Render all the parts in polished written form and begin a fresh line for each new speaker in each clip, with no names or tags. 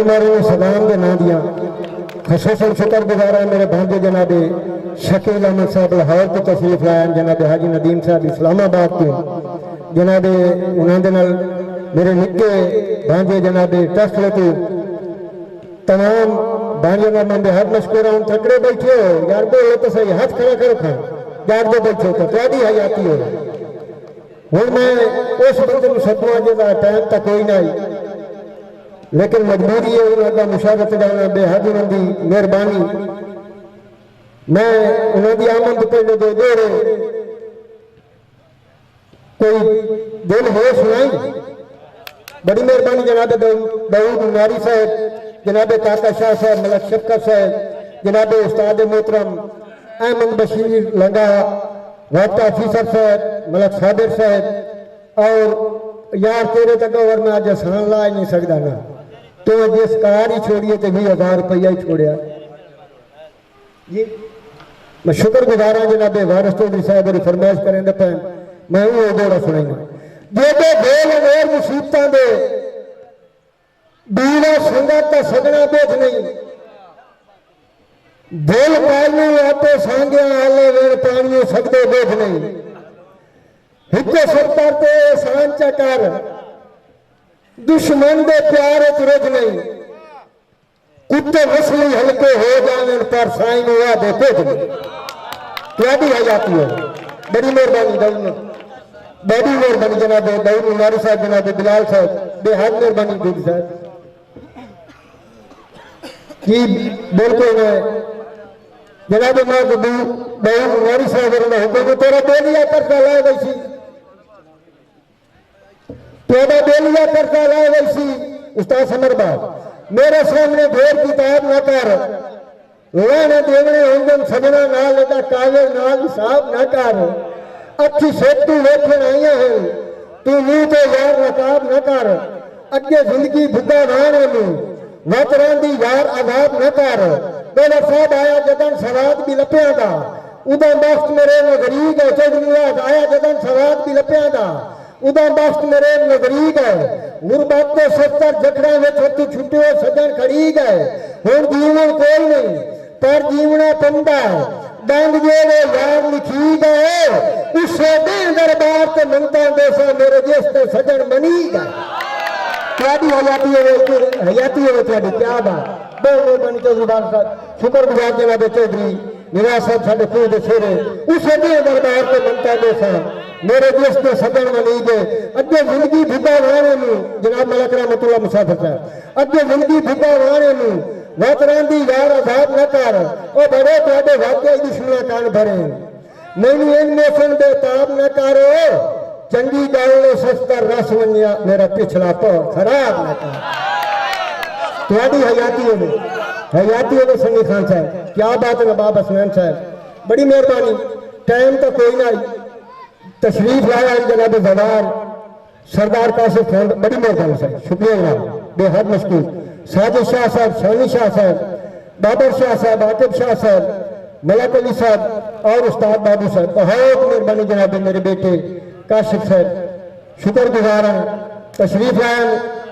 मारे सलाम के नाम दिया खसूसन शुक्र गुजार है मेरे भांजे जनाबे शकील अहमद साहब लाहौर को तशरीफ लाया जनाबे हाजी नदीम साहब इस्लामाबाद के जनाबे उन्होंने मेरे निके भांजे जनाबे ट्रस्ट तो तमाम भांजे ना मैं हर मशकूर हूँ थकड़े बैठे हो यार बोलो तो सही हाथ खड़ा करो खा यार दो बैठे तो त्यादी हयाती हो हूँ मैं उस बंद सदमा जगह टाइम तक कोई ना आई लेकिन मजबूरी है उन्होंने मुशावरत करना बेहद उन्होंने मेहरबानी मैं उन्होंने आमद पहले दे दे रहे कोई दिल हो सुनाई बड़ी मेहरबानी जनाब दाऊद नारी साहब जनाब काका शाह साहब मलक शफकत साहब जनाब उस्ताद मोहतरम अहमद बशीर लंगा वाटा अफीसर साहब मलक साबिर साहब और यार तेरे तक और मैं अज आसान ला ही नहीं सकता ना तो जिस कार ही छोड़िए तो 20,000 रुपया ही छोड़िया जी मैं शुक्र गुजार हाँ जनाब वारिस चौधरी साहब मेरी फरमाइश करें पे मैं वो जोड़ा सुनाई जे बेल और मुसीबत दे बीना संगत का सगना बेच नहीं बोल पालू आते सांगे आले वेर पानियों सकते बेच नहीं हिते सत्तर ते एहसान चकर दुश्मन दे प्यार तुरज नहीं कुत्ते मसली हल्के हो जाने पर साइन हुआ देखो तुम है जाती है बड़ी मेहरबानी दाऊद बड़ी मेहरबानी जनाब दाऊद नारी साहब जनाब बिलाल साहब बेहद मेहरबानी दूध साहब की बिल्कुल जनाब मैं दाऊद नारी साहब हुक्म तेरा बेलिया करता लाए वैसी तेरा बेलिया करता लाए वैसी उस्ताद समरबाद मेरे सामने ढेर किताब न कर लेने देवने होंगे सजना नाल लेता कागज नाल हिसाब न कर अच्छी सेतु वेखन आईया है तू मुंह तो यार नकाब न कर अगे जिंदगी भुग्गा राणे नू वतरांदी यार आजाद न कर बेला साहब आया जदन सवाद भी लपिया दा उदा बख्त मेरे नजरी गए चौधरी आया जदन सवाद भी लपिया दा उदा बख्त मेरे नजरी गए गुरबत के 70 जकड़ा में छोटी छुट्टी सजन खड़ी गए हुण जीवन कोई नहीं पर जीवना पंदा डंग जेड़े यार लिखी गए उसे दरबार से मनता देसा मेरे देश के सजन मनी गए हयाती हो क्या बात बहुत मेहरबानी चौधरी साहब शुक्र गुजार जनाब चौधरी निवास साहब साढ़े खूह के शेरे उसे दरबार से मनता देसा मेरे देश के सजन मनी गए अगे जिंदगी भुग्गा वाणे नू जनाब मलक रहमतुल्लाह मुसाफिर साहब अगे जिंदगी भुग्गा वाणे नू वतरांदी यार आजाद न कर ओ बड़े तुहाडे वाकई दुश्मना कान भरे मैनू इन मौसम बेताब न करो चंगी गल ने सस्तर रस वनिया मेरा पिछला पौ खराब न कर तुहाडी हयाती हो सनी खान साहब क्या बात है नवाब हसनैन साहब बड़ी मेहरबानी टाइम तो कोई ना तशरीफ लाया जनाब जवान सरदार कासिफ खान बड़ी मेहरबानी साहब शुक्रिया जनाब बेहद मशकूर साजिद शाह साहब शानी शाह साहब बाबर शाह साहब आतिफ शाह साहब मलक अली साहब और उस्ताद बाबू साहब बहुत मेहरबानी जनाब मेरे बेटे काशिफ साहब शुक्र गुजार तशरीफ लाया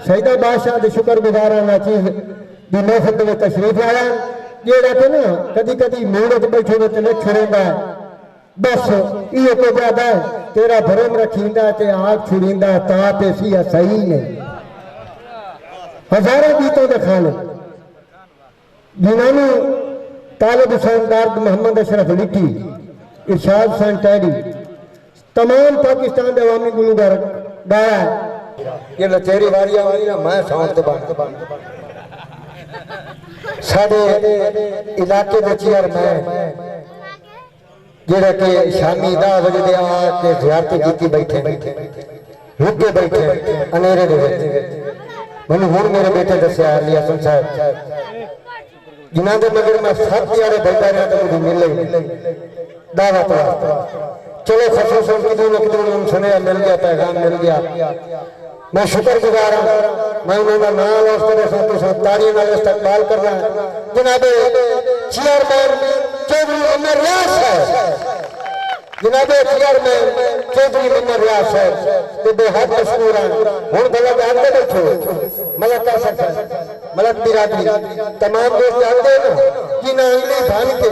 शहीदा बादशाह के शुक्र गुजार नाचीज की महफिल में तशरीफ लाया जेड़ा कि ना कदी कदी मूड बैठे हुए तो छुड़ेगा बस ये तो ज्यादा तेरा भरम रखींदा ते आग छुड़ींदा ताप ऐसी सही नहीं हजारों गीतों के खाने जिन्होंने तालिब हुसैन दार्द मोहम्मद अशरफ लिट्टी इरशाद हुसैन टैडी तमाम पाकिस्तान के अवामी गुलूकार गाया ये लचेरी वारियां वाली ना मैं साउंड तो बंद साडे इलाके दे चेयर मैं जेड़ा के शामी 10 बजे दे आके ज़ियारत की बैठे रुके बैठे अनेरे दे मैंने हुण मेरे बेटे दसिया अली हसन साहब जिन्हों के मगर मैं 7 यारे बैठा रहा तो मुझे मिले दावत चलो खसूसन कितने न कितने सुने मिल गया पैगाम मिल गया मैं शुक्र गुजार मैं उन्होंने नाम उस तरह साथ तारी नाल इस्तकबाल करना जनाबे चेयरमैन चौधरी उमर रियाज साहब जनाबे चेयरमैन चौधरी उमर रियाज साहब ते बेहद मशहूर हैं हुण गलत आंदे बैठो मलक कासिफ साहब मलक बिरादरी तमाम दोस्त जानते हैं ना कि नांगली धान के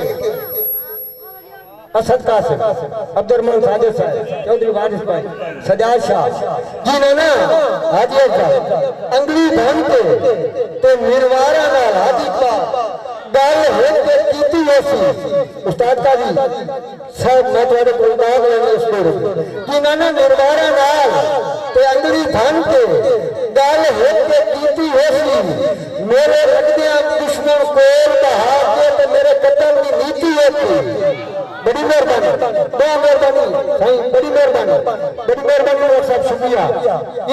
असद कासिम अब्दुर्रहमान साजिद साहब चौधरी वारिस भाई सजाद शाह जी ने ना हाजी साहब अंगली धान के ते निर्वारा नाल हाजी का गल होके कीती होसी उस्ताद का जी साहब मैं तुम्हारे को दाग लेने उसको कि ना निर्वारा नाल ते अंगली धान के गल होके कीती होसी मेरे रखदे दुश्मन कोल बहा के ते मेरे कत्ल की नीति होती बड़ी मेहरबानी बहुत मेहरबानी सही बड़ी मेहरबानी लोग सब शुक्रिया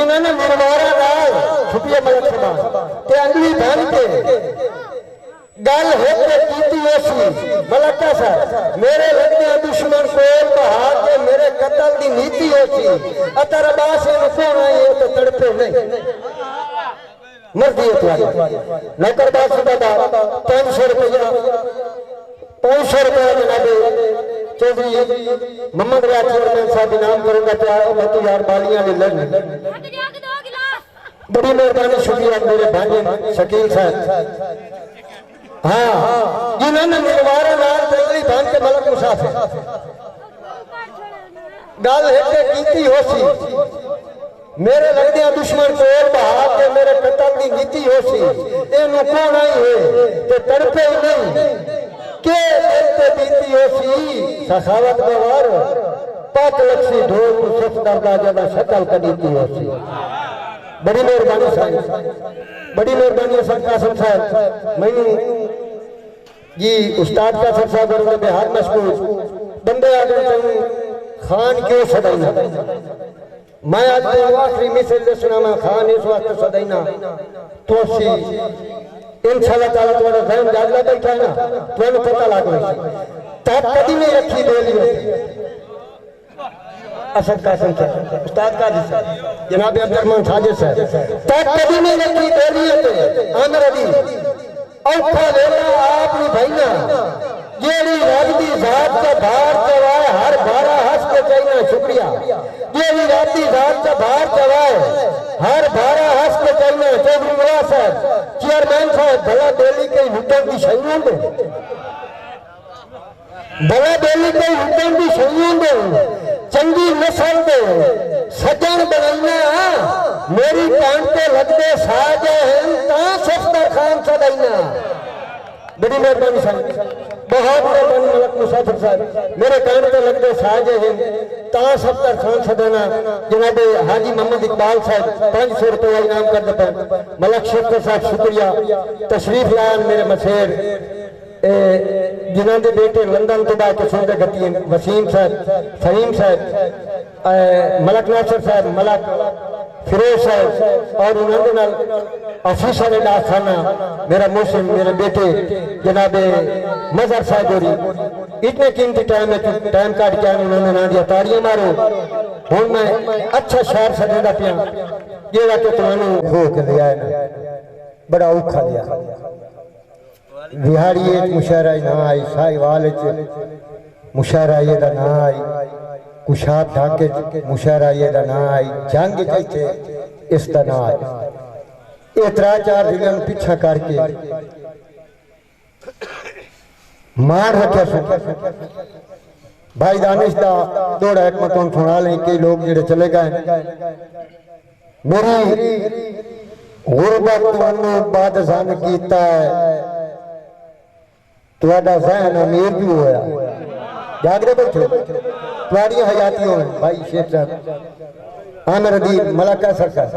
इन्होंने निर्वारा नाल शुक्रिया मलक साहब ते अंगली धान के गल होके कीती होसी मलक साहब मेरे लगदे दुश्मन कोल बहा के मेरे कत्ल की नीति होसी अतर अब्बास ने कौन आई तो तड़पे नहीं मर्जी है तुम्हारी नौकर बात सुबह 500 रुपया 500 रुपया जनाब चौधरी मोहम्मद रियाज चेयरमैन साहब इनाम करूंगा तो मैं यार बालियां ले लड़ने बड़ी मेहरबानी शुक्रिया मेरे भाई शकील साहब हाँ जिन्होंने निर्वारा नाल जंगली धान के मलक मुसाफिर गल हेटे कीती होसी मेरे लगदे दुश्मन कोल बहा के मेरे कत्ल की नीति होसी एनु कौन आई है ते तड़पे नहीं के ते बीती होसी सखावत गवार पाक लक्ष्मी ढोल सुख दरदा जदा शकल कदीती होसी बड़ी मेहरबानी साहब बड़ी मेहरबानी असद कासिम साहब मैनू जी उस्ताद का साहब और बिहार मशहूर बंदे आगे खान क्यों सदैना मैं आज आखिरी मिसल सुनामा खान इस वक्त सदैना तो इंशाल्लाह ताला तुम्हारा जहन जागला बैठा है ना तुम्हें पता लग तब कभी नहीं रखी दे असद कासिम साहब उस्ताद का जनाब अब्दुर्रहमान साजिद साहब तब कभी नहीं रखी दे आमिर अली औखा वेला आपनी भैया जेड़ी रब दी जात का भार चवाए हर भारा हंस के चाहिए शुक्रिया जेड़ी रब दी जात का भार चवाए हर भारा हंस के चाहिए चौधरी नवाज साहब चेयरमैन साहब भला बेली के हुक्म की शयूं दे भला बेली के हुक्म की शयूं दे चंगी नस्ल दे सजन बनना मेरी कान पे लगते साजे हैं सस्ता खान सदैना बड़ी मेहरबानी साहब बहुत मेहरबानी मलक मुसाफिर साहब मेरे कान पे लगते साजे हैं ता सस्ता खान सदैना जनाब हाजी मोहम्मद इकबाल साहब 500 रुपया इनाम कर देते मलक शेख साहब शुक्रिया तशरीफ लान मेरे मशेर जिन्होंने बेटे लंदन तो बाकी सुनते गति वसीम साहब फहीम साहब मलक नासिर साहब मलक फिरोज साहब और उन्होंने ऑफिसर डाकखाना मेरा मोहसिन मेरे बेटे जनाब मजहर साहब गोरी इतने कीमती टाइम टाइम काट के उन्होंने ना दिया ताड़ियां मारो हूँ मैं अच्छा शहर सजा पिया जेड़ा कि तुम्हें हो के लिया बड़ा औखा लिया बिहारी मुशायरा ना आई साहिवाल मुशायरा ये ना आई कुशाब ढाके मुशायरा ये ना आई जंग चे इस ना आई ये 3-4 जिलों पीछा करके मार रखा सो भाई दानिश का दौड़ा एक मतों सुना लें कई लोग जेडे चले गए मेरी गुरबत बादशाह कीता है तुहाडा ज़हन अमीर भी होया जागरे बैठो तुम्हारी हयातियों में भाई शेख साहब आमिर अदीब मलका सरकार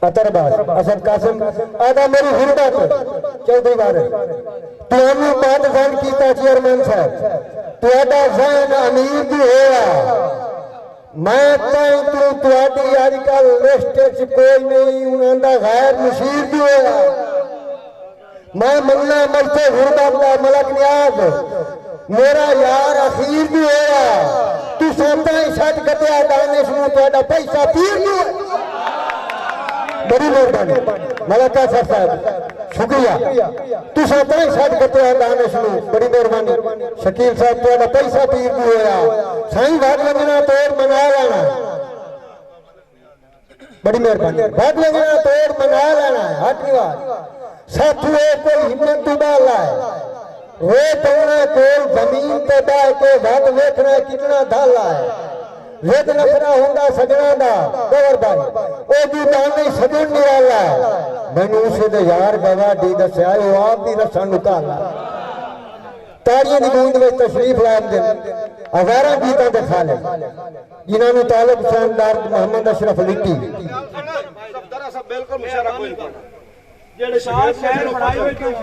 अतरबाज असद कासिम आदा मेरी गुरबत चौधरी बार तुहानू बादशाह कीता चेयरमैन साहब तुहाडा ज़हन अमीर भी होया मैं तुहाडी अजकल लिस्ट च कोई नहीं उन्हां गैर मुशीर भी होया मैं मन्ना मरते गुरबत का मलक न्याज मेरा यार अखीर भी होया तू सोता ही सच कटिया दानिश नूं तुहाडा पैसा पीर नहीं बड़ी मेहरबानी मलका साहब शुक्रिया तू सोता ही सच कटिया दानिश नूं बड़ी मेहरबानी शकील साहब तुहाडा पैसा पीर भी होया साईं भाग लगना तोड़ मना लेना बड़ी मेहरबानी बात लेना तोड़ मना लेना है हट निवाज साथी कोई हिम्मत दुबा लाए वे पौना कोल जमीन ते बह के वध वेखना कितना धाला है वेद नफरा होंदा सजना दा गौरबाई ओ दी दानी सजन निराला मैनू उसे दे यार गवा दी दस्या ओ आप दी रसन नुकाला ताड़ियां दी गूंज विच तशरीफ लान दे हजारां गीतां दे खाले जिन्हां नू तालिब शानदार मोहम्मद अशरफ लिट्टी
सब दरा सब बिल्कुल मुशारा कोई नहीं जेड़े शाह महल बनाए हुए